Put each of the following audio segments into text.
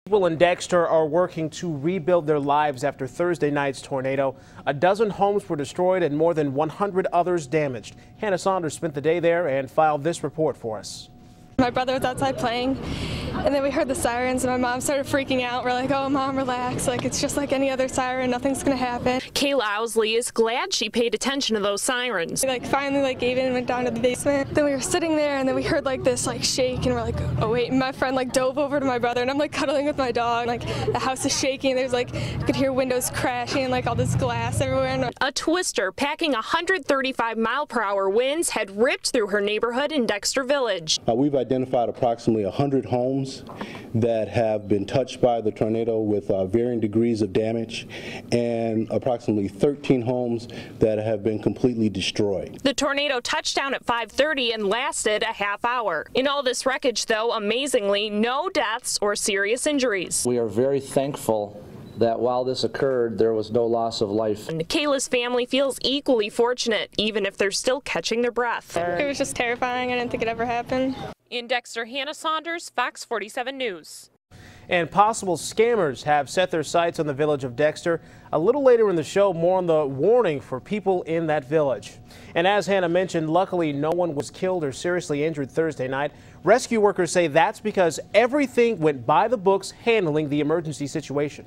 People in Dexter are working to rebuild their lives after Thursday night's tornado. A dozen homes were destroyed and more than 100 others damaged. Hannah Saunders spent the day there and filed this report for us. My brother was outside playing, and then we heard the sirens, and my mom started freaking out. We're like, oh, Mom, relax. Like, it's just like any other siren. Nothing's going to happen. Kayla Owsley is glad she paid attention to those sirens. We finally gave in and went down to the basement. Then we were sitting there, and then we heard this shake, and we're like, oh, wait. And my friend dove over to my brother, and I'm cuddling with my dog. The house is shaking. There's I could hear windows crashing and all this glass everywhere. And a twister packing 135-mile-per-hour winds had ripped through her neighborhood in Dexter Village. We've identified approximately 100 homes that have been touched by the tornado with varying degrees of damage, and approximately 13 homes that have been completely destroyed. The tornado touched down at 5:30 and lasted a half hour. In all this wreckage, though, amazingly, no deaths or serious injuries. We are very thankful that while this occurred, there was no loss of life. And Kayla's family feels equally fortunate, even if they're still catching their breath. It was just terrifying. I didn't think it'd ever happen. In Dexter, Hannah Saunders, Fox 47 News. And possible scammers have set their sights on the village of Dexter. A little later in the show, more on the warning for people in that village. And as Hannah mentioned, luckily no one was killed or seriously injured Thursday night. Rescue workers say that's because everything went by the books handling the emergency situation.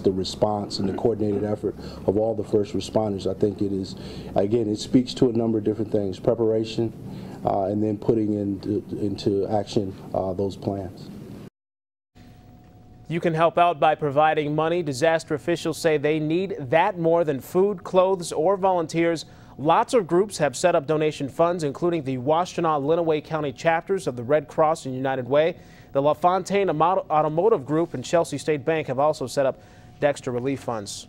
The response and the coordinated effort of all the first responders, I think it is, again, it speaks to a number of different things: preparation, and then putting into action those plans. You can help out by providing money. Disaster officials say they need that more than food, clothes, or volunteers. Lots of groups have set up donation funds, including the Washtenaw-Lenawee County chapters of the Red Cross and United Way. The LaFontaine Automotive Group and Chelsea State Bank have also set up Dexter relief funds.